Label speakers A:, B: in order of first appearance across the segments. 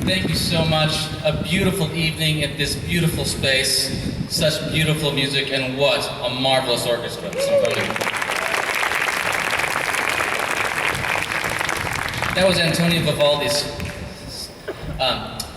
A: Thank you so much. A beautiful evening at this beautiful space. Such beautiful music, and what a marvelous orchestra. Symphonya. That was Antonio Vivaldi's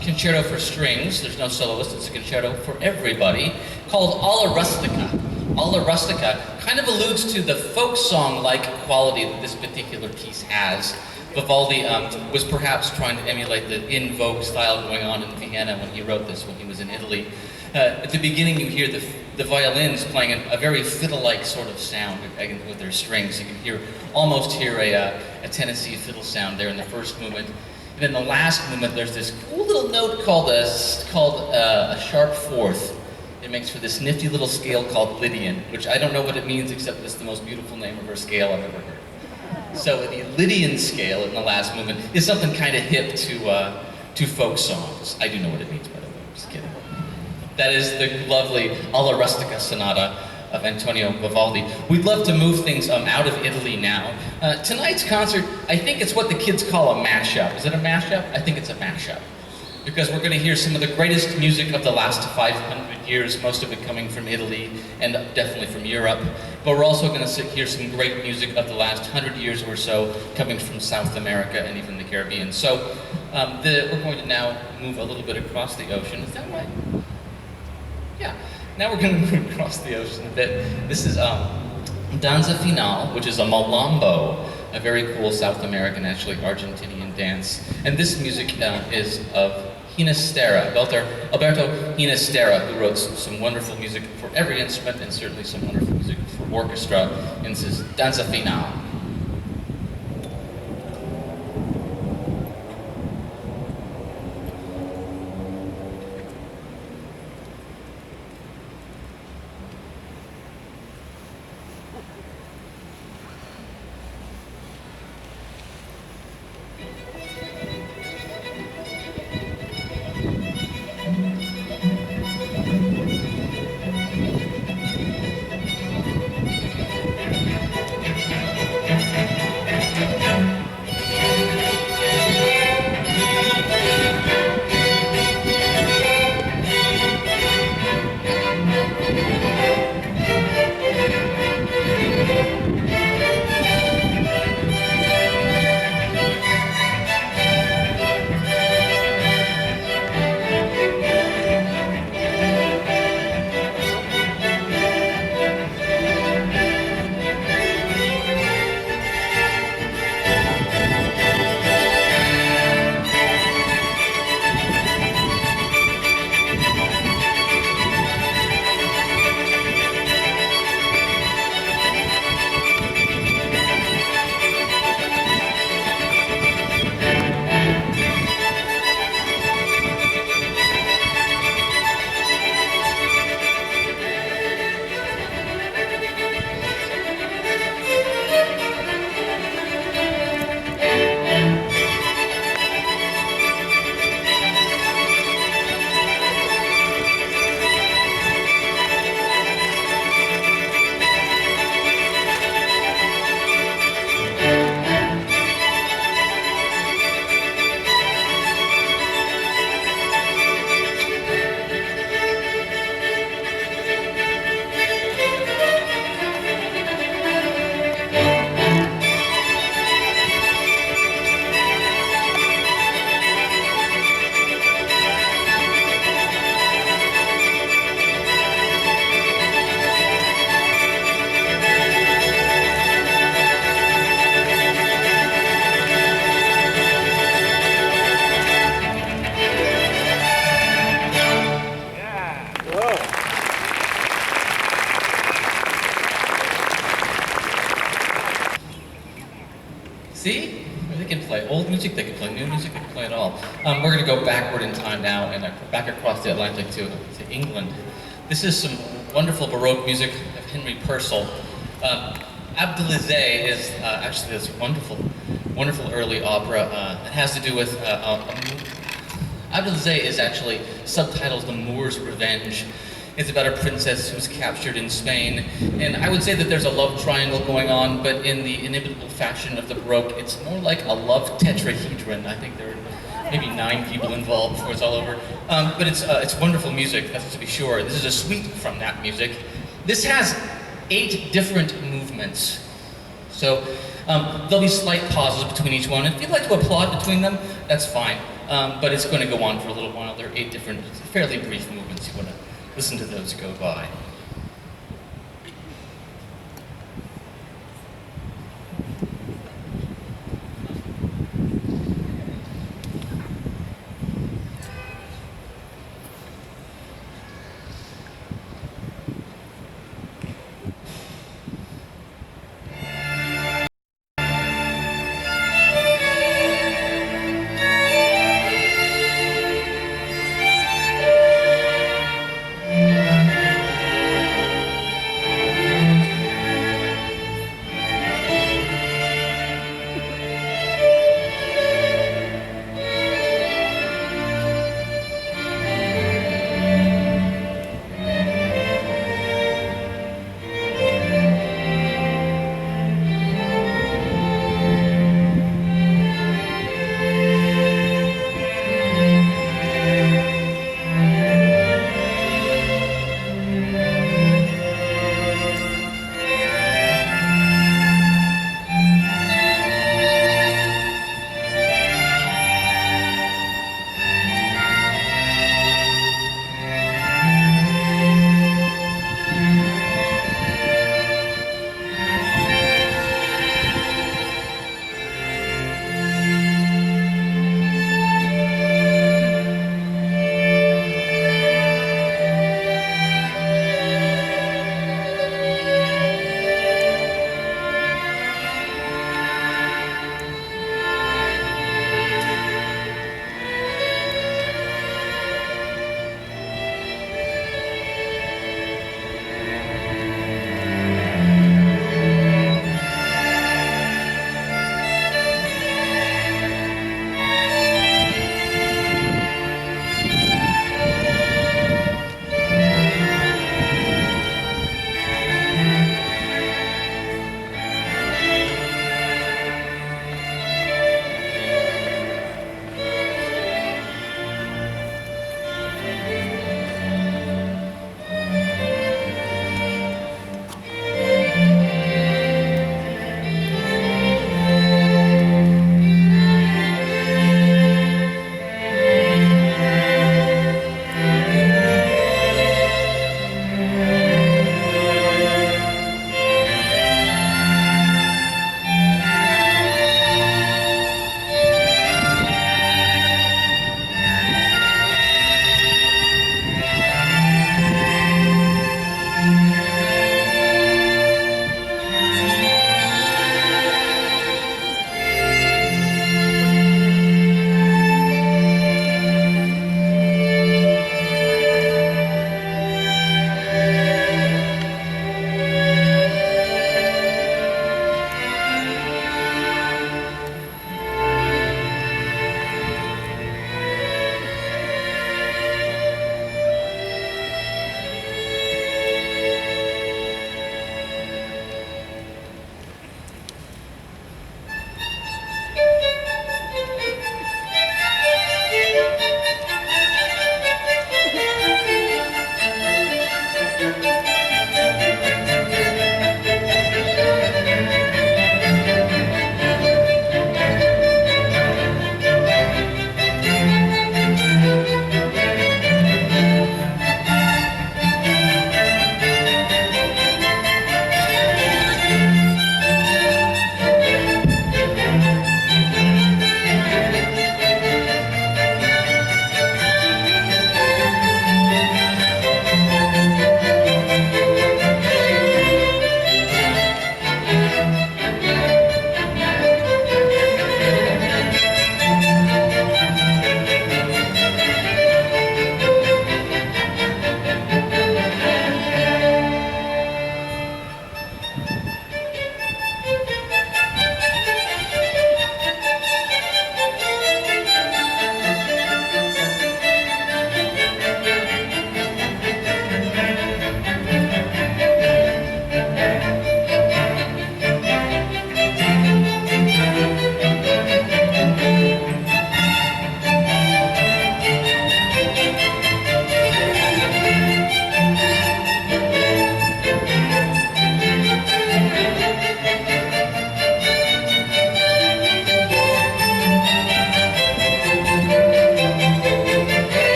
A: concerto for strings. There's no soloist, it's a concerto for everybody, called Alla Rustica. Alla Rustica kind of alludes to the folk song-like quality that this particular piece has. Vivaldi was perhaps trying to emulate the in vogue style going on in Vienna when he wrote this, when he was in Italy. At the beginning you hear the violins playing a very fiddle-like sort of sound with their strings. You can almost hear a Tennessee fiddle sound there in the first movement. And in the last movement there's this cool little note called a sharp fourth. It makes for this nifty little scale called Lydian, which I don't know what it means except it's the most beautiful name of her scale I've ever heard. So the Lydian scale in the last movement is something kind of hip to folk songs. I do know what it means, by the way, I'm just kidding. That is the lovely Alla Rustica Sonata of Antonio Vivaldi. We'd love to move things out of Italy now. Tonight's concert, I think it's what the kids call a mashup. Is it a mashup? I think it's a mashup. Because we're going to hear some of the greatest music of the last 500 years, most of it coming from Italy and definitely from Europe. But we're also going to hear some great music of the last 100 years or so coming from South America and even the Caribbean. So we're going to now move a little bit across the ocean. Is that right? Yeah. Now we're going to move across the ocean a bit. This is Danza Final, which is a malambo, a very cool South American, actually Argentinian dance. And this music is of Ginastera, Alberto Ginastera, who wrote some wonderful music for every instrument and certainly some wonderful music for orchestra. And this is Danza Final. See? They can play old music, they can play new music, they can play it all. We're going to go backward in time now and back across the Atlantic to England. This is some wonderful Baroque music of Henry Purcell. Abdelazer is actually this wonderful early opera. It has to do with Abdelazer is actually subtitled The Moor's Revenge. It's about a princess who's captured in Spain, and I would say that there's a love triangle going on, but in the inimitable fashion of the Baroque, it's more like a love tetrahedron. I think there are maybe 9 people involved before it's all over. But it's wonderful music, that's to be sure. This is a suite from that music. This has 8 different movements. So there'll be slight pauses between each one. If you'd like to applaud between them, that's fine. But it's going to go on for a little while. There are 8 different, fairly brief movements. You want to listen to those go by.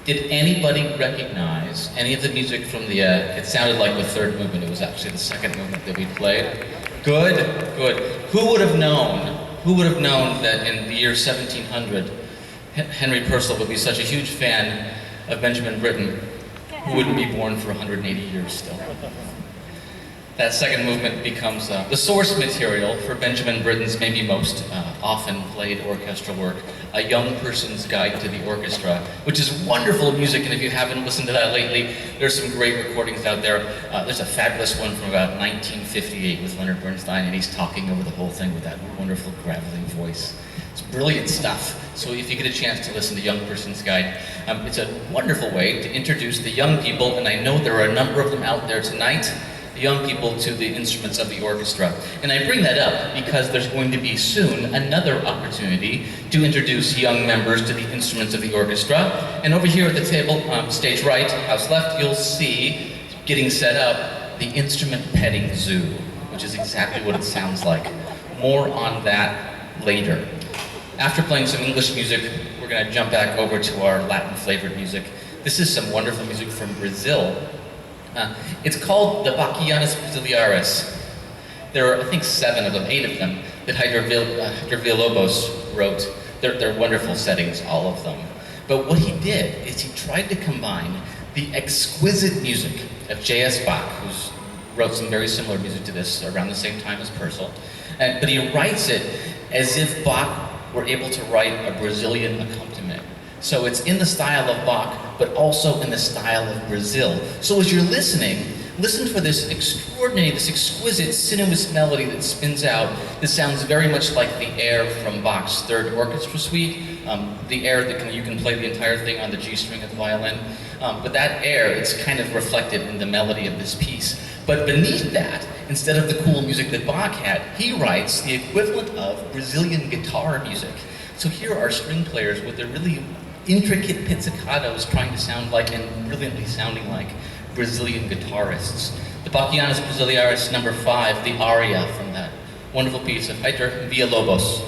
A: Did anybody recognize any of the music from the, it sounded like the third movement, it was actually the second movement that we played? Good, good. Who would have known that in the year 1700, Henry Purcell would be such a huge fan of Benjamin Britten, who wouldn't be born for 180 years still. That second movement becomes the source material for Benjamin Britten's maybe most often played orchestral work, A Young Person's Guide to the Orchestra, which is wonderful music, and if you haven't listened to that lately, there's some great recordings out there. There's a fabulous one from about 1958 with Leonard Bernstein, and he's talking over the whole thing with that wonderful gravelly voice. It's brilliant stuff. So if you get a chance to listen to Young Person's Guide, it's a wonderful way to introduce the young people, and I know there are a number of them out there tonight, the young people to the instruments of the orchestra. And I bring that up because there's going to be soon another opportunity to introduce young members to the instruments of the orchestra. And over here at the table, stage right, house left, you'll see, getting set up, the instrument petting zoo, which is exactly what it sounds like. More on that later. After playing some English music, we're going to jump back over to our Latin-flavored music. This is some wonderful music from Brazil. It's called the Bacchianas Brasileiras. There are, I think, 7 of them, 8 of them, that Heitor Villa-Lobos wrote. They're wonderful settings, all of them. But what he did is he tried to combine the exquisite music of J.S. Bach, who wrote some very similar music to this around the same time as Purcell, but he writes it as if Bach were able to write a Brazilian accompaniment. So it's in the style of Bach, but also in the style of Brazil. So as you're listening, listen for this extraordinary, this exquisite, sinuous melody that spins out. This sounds very much like the air from Bach's Third Orchestra Suite, the air that you can play the entire thing on the G string of the violin. But that air, it's kind of reflected in the melody of this piece. But beneath that, instead of the cool music that Bach had, he writes the equivalent of Brazilian guitar music. So here are string players with their really intricate pizzicatos trying to sound like, and brilliantly sounding like, Brazilian guitarists. The Bacchianas Brasileiras number 5, the aria from that wonderful piece of Heitor Villa-Lobos.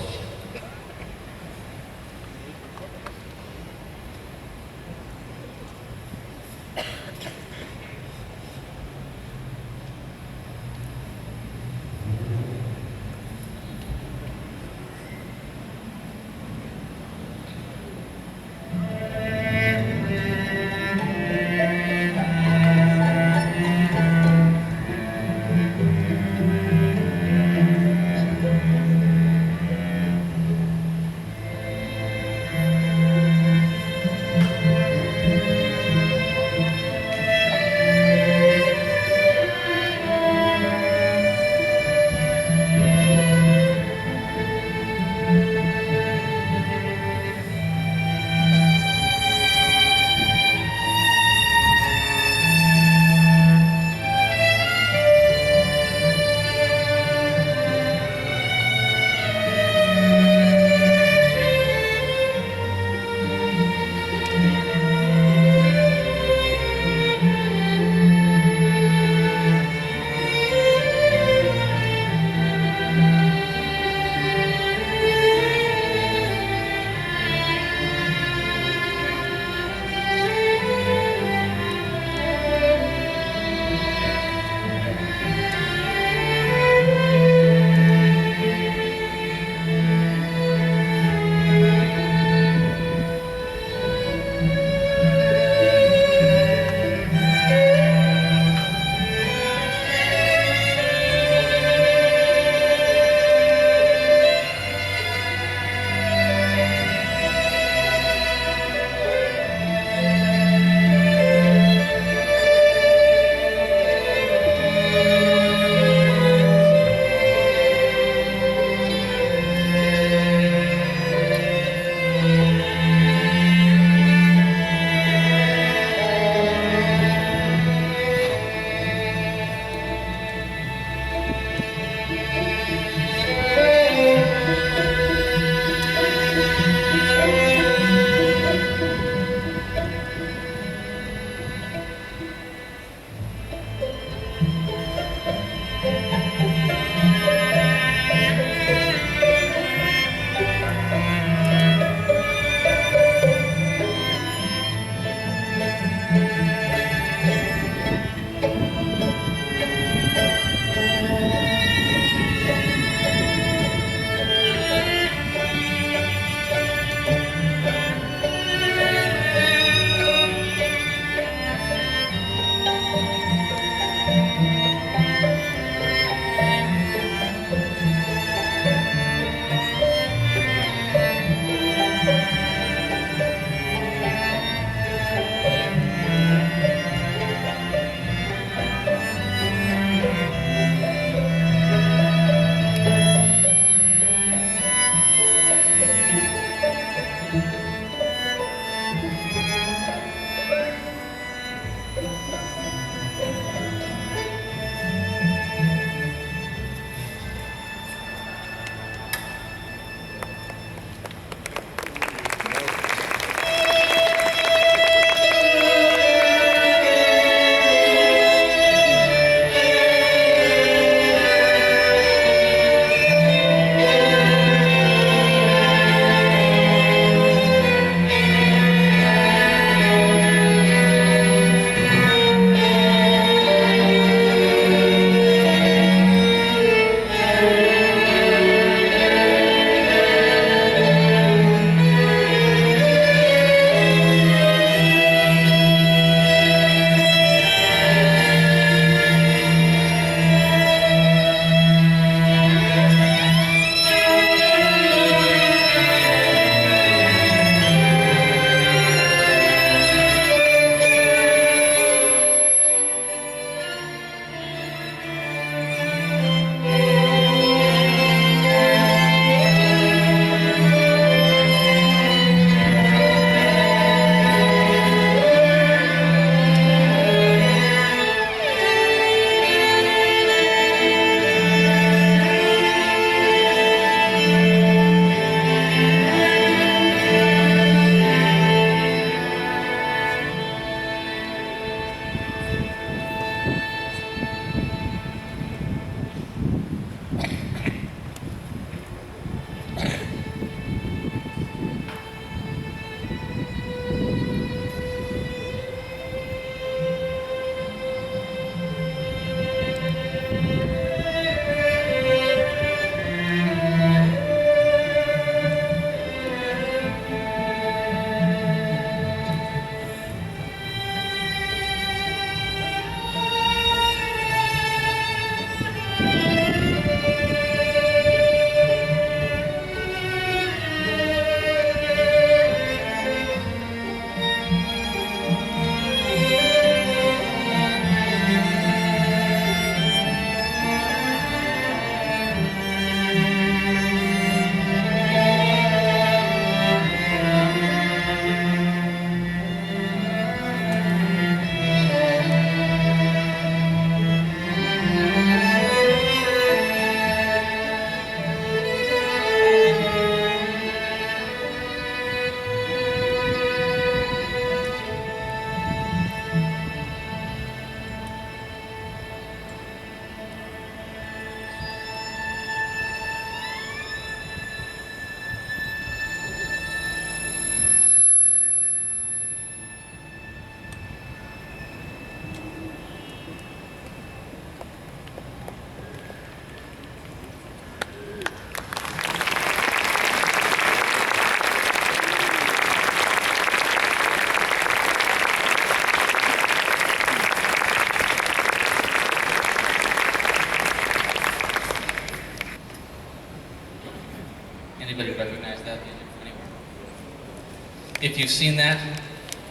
A: if you've seen that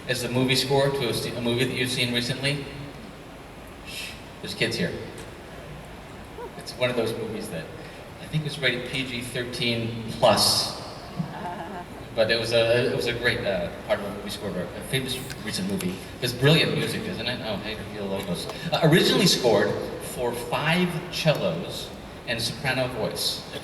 A: as the movie score to a movie that you've seen recently, shh, there's kids here. It's one of those movies that I think was rated PG-13 plus, but it was a great part of a movie score, a famous recent movie. It's brilliant music, isn't it? Oh, Heitor, Villa-Lobos. Originally scored for 5 cellos and soprano voice. It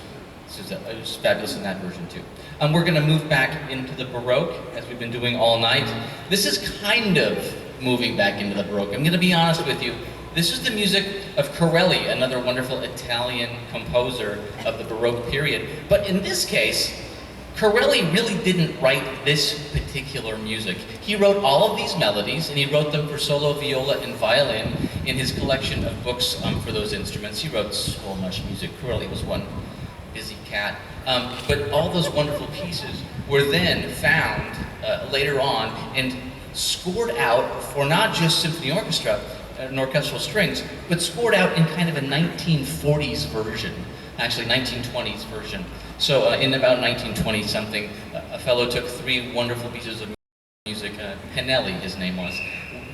A: was fabulous in that version too. We're going to move back into the Baroque, as we've been doing all night. This is kind of moving back into the Baroque. I'm going to be honest with you. This is the music of Corelli, another wonderful Italian composer of the Baroque period. But in this case, Corelli really didn't write this particular music. He wrote all of these melodies, and he wrote them for solo, viola, and violin in his collection of books for those instruments. He wrote so much music. Corelli was one busy cat. But all those wonderful pieces were then found later on and scored out for not just symphony orchestra and orchestral strings, but scored out in kind of a 1940s version, actually 1920s version. So in about 1920 something, a fellow took 3 wonderful pieces of music, Pinelli his name was,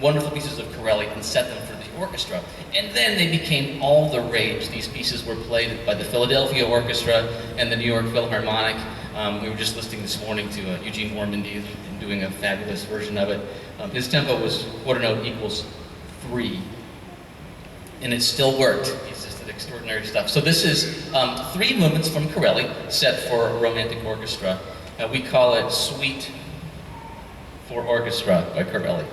A: wonderful pieces of Corelli, and set them for the orchestra. And then they became all the rage. These pieces were played by the Philadelphia Orchestra and the New York Philharmonic. We were just listening this morning to Eugene Ormandy doing a fabulous version of it. His tempo was quarter note equals 3, and it still worked. He's just did extraordinary stuff. So this is 3 movements from Corelli set for romantic orchestra. We call it Suite for Orchestra by Corelli.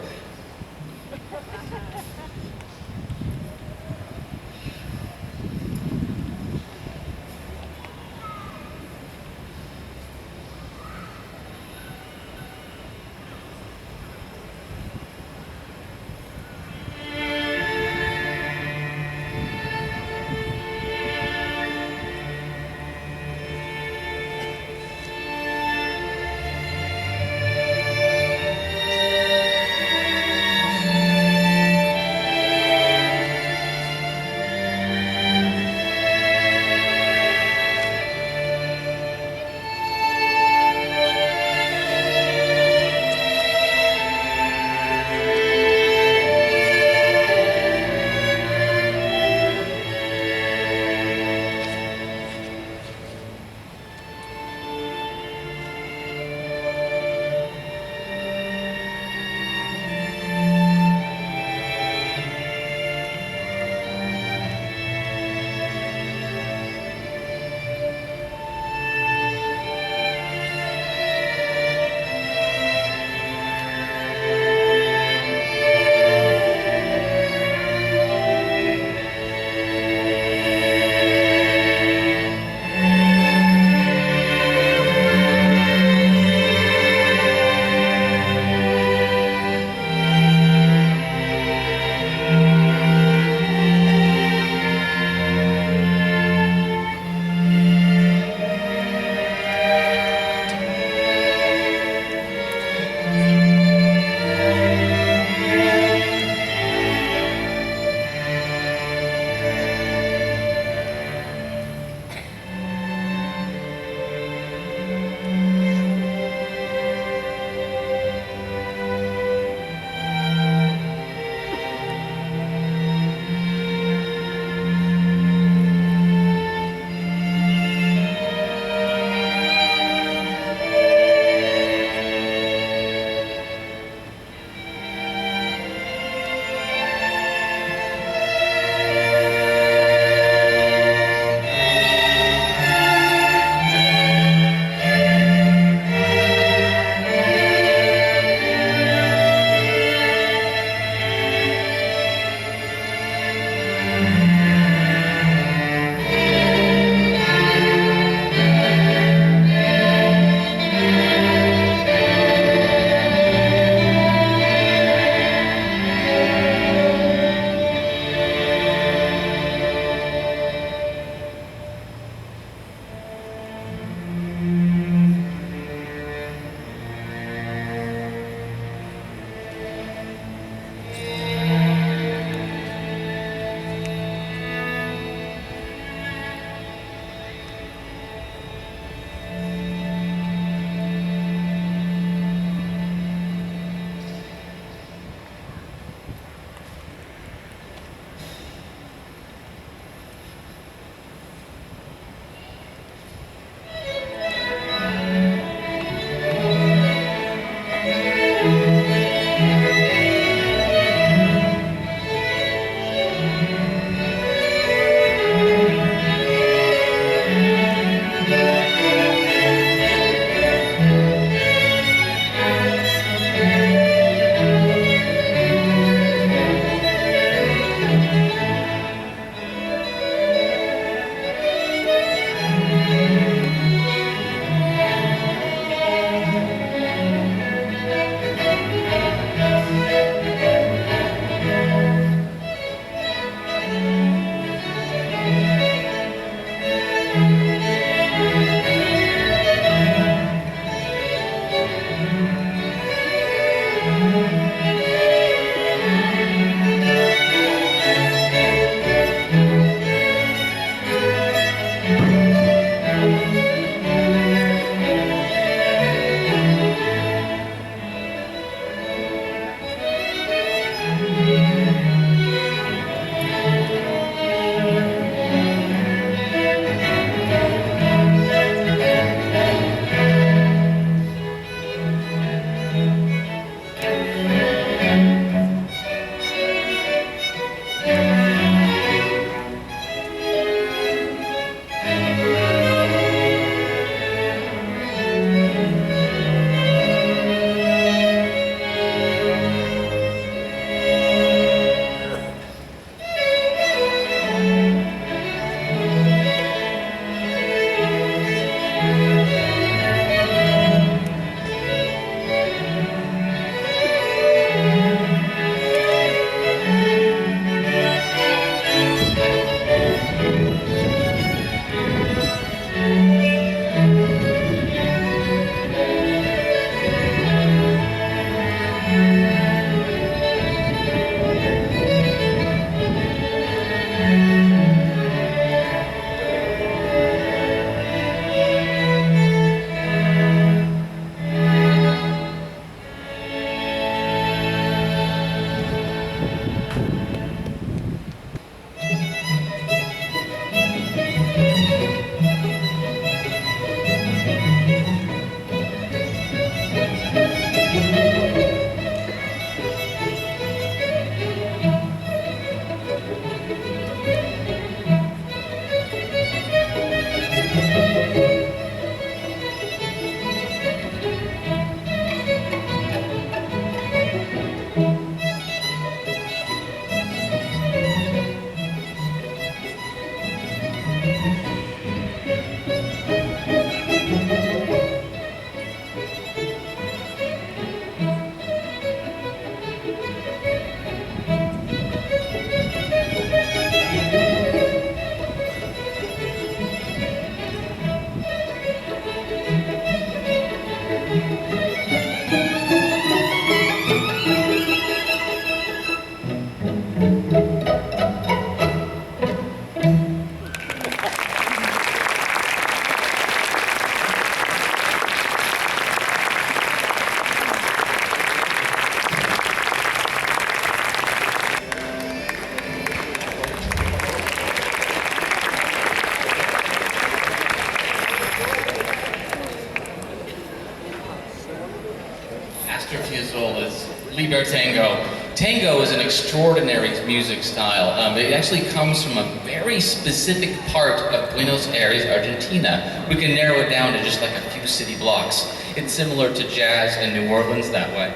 A: Mr. Piazolla's Libertango. Tango is an extraordinary music style. It actually comes from a very specific part of Buenos Aires, Argentina. We can narrow it down to just like a few city blocks. It's similar to jazz in New Orleans that way.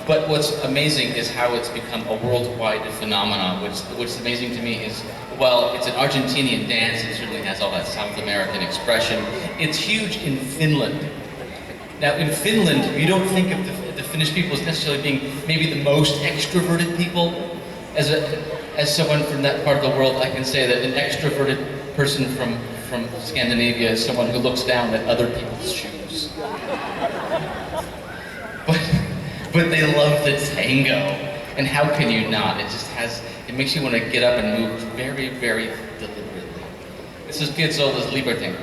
A: But what's amazing is how it's become a worldwide phenomenon. What's amazing to me is, well, it's an Argentinian dance. It certainly has all that South American expression. It's huge in Finland. Now, in Finland, you don't think of the Finnish people as necessarily being maybe the most extroverted people. As someone from that part of the world, I can say that an extroverted person from Scandinavia is someone who looks down at other people's shoes. But they love the tango, and how can you not? It makes you want to get up and move very, very deliberately. This is Piazzolla's Libertango.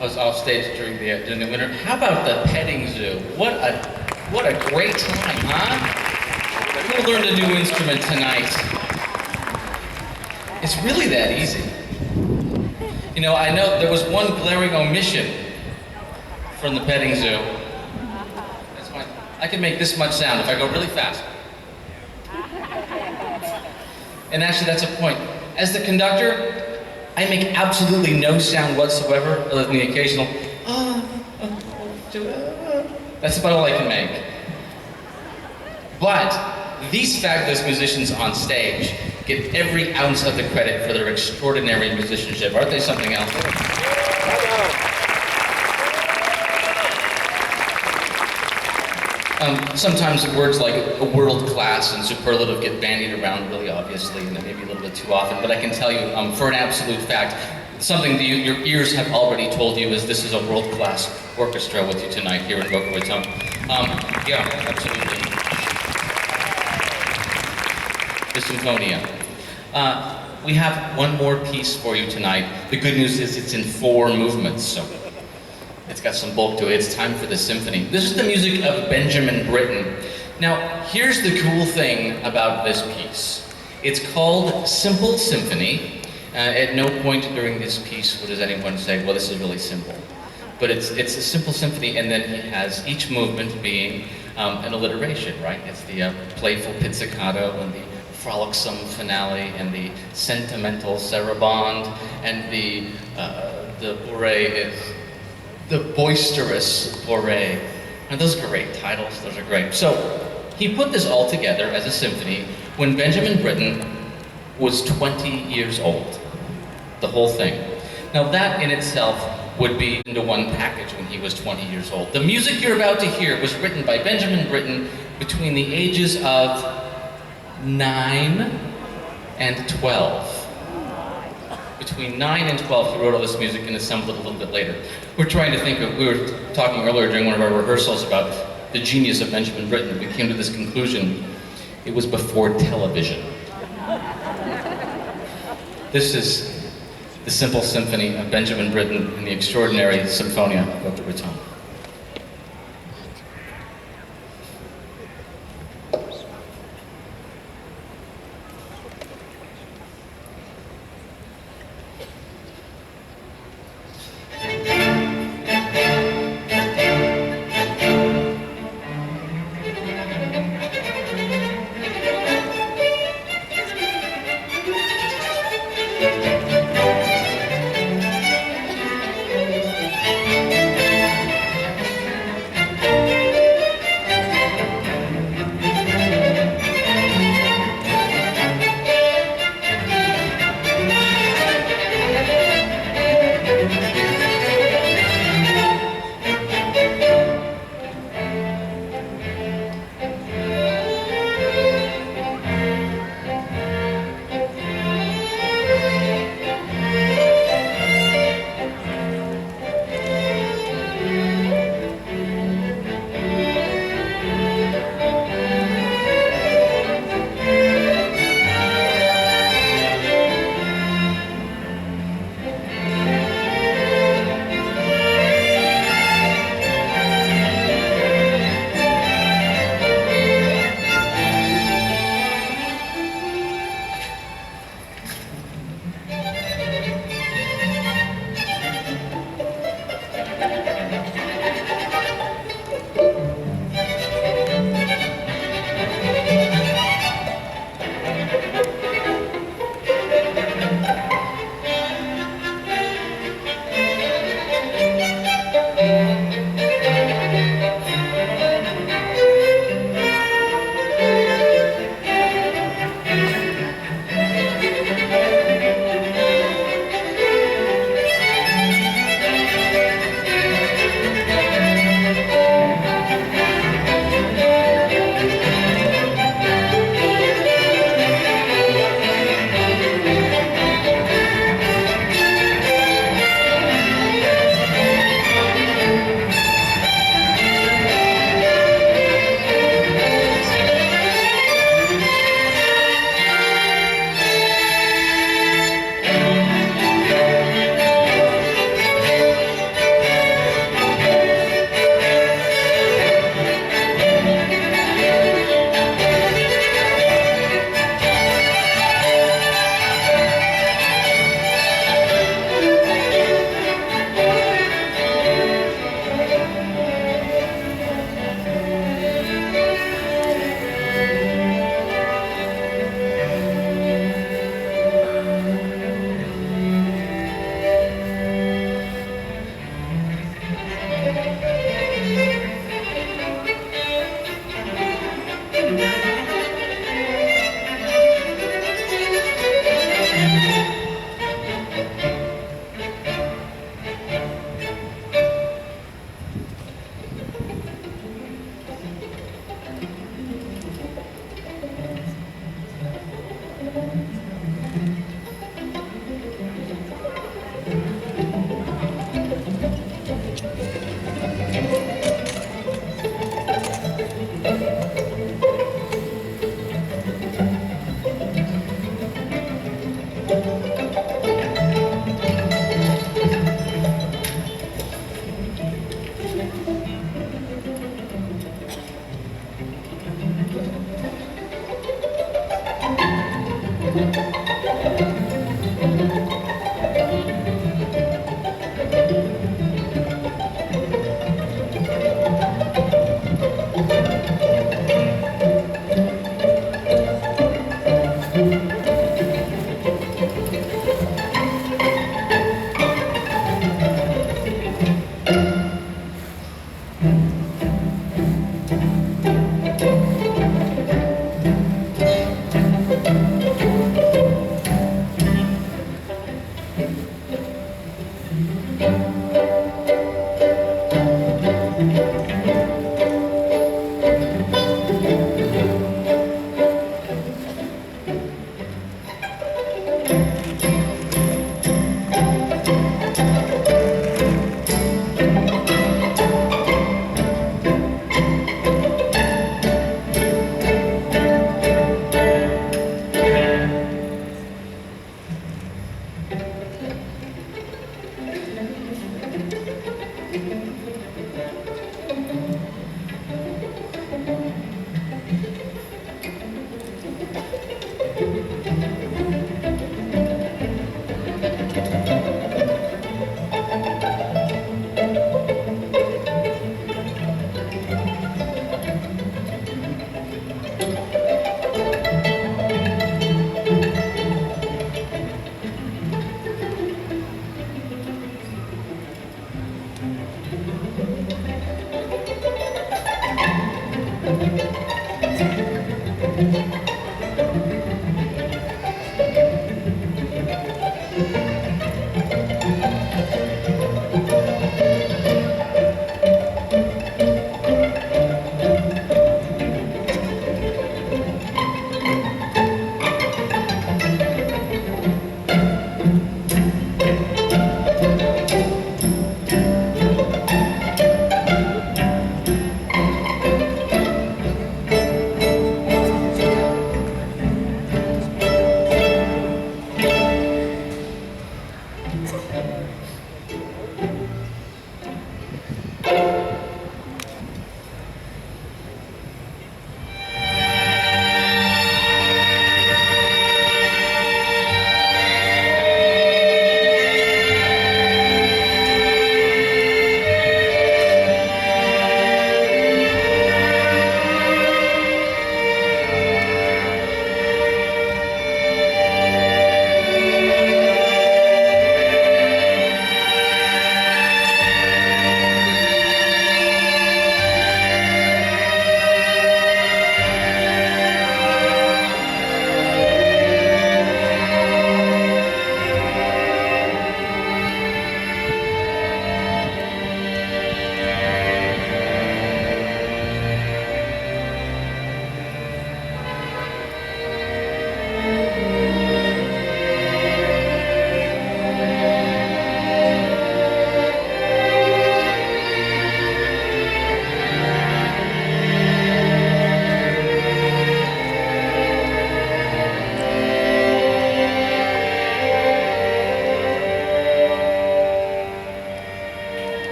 A: I was off stage during the winter. How about the petting zoo? What a great time, huh? We learned a new instrument tonight. It's really that easy. You know, I know there was one glaring omission from the petting zoo. That's fine. I can make this much sound if I go really fast. And actually, that's a point. As the conductor, I make absolutely no sound whatsoever, other than the occasional, that's about all I can make. But these fabulous musicians on stage get every ounce of the credit for their extraordinary musicianship. Aren't they something else? Sometimes words like world-class and superlative get bandied around really obviously, and maybe a little bit too often, but I can tell you, for an absolute fact, something that your ears have already told you is this is a world-class orchestra with you tonight here in Boca Raton. Yeah, absolutely. The Symphonia. We have one more piece for you tonight. The good news is it's in 4 movements, so it's got some bulk to it. It's time for the symphony. This is the music of Benjamin Britten. Now, here's the cool thing about this piece. It's called Simple Symphony. At no point during this piece does anyone say, well, this is really simple. But it's a simple symphony, and then he has each movement being an alliteration, right? It's the playful pizzicato and the frolicsome finale and the sentimental saraband and the bourrée is the boisterous bourrée. And those are great titles, those are great. So he put this all together as a symphony when Benjamin Britten was 20 years old, the whole thing. Now that in itself would be into one package when he was 20 years old. The music you're about to hear was written by Benjamin Britten between the ages of 9 and 12. Between 9 and 12, he wrote all this music and assembled it a little bit later. We're trying to think of, we were talking earlier during one of our rehearsals about the genius of Benjamin Britten. We came to this conclusion, it was before television. This is the Simple Symphony of Benjamin Britten in the extraordinary Symphonya Boca Raton.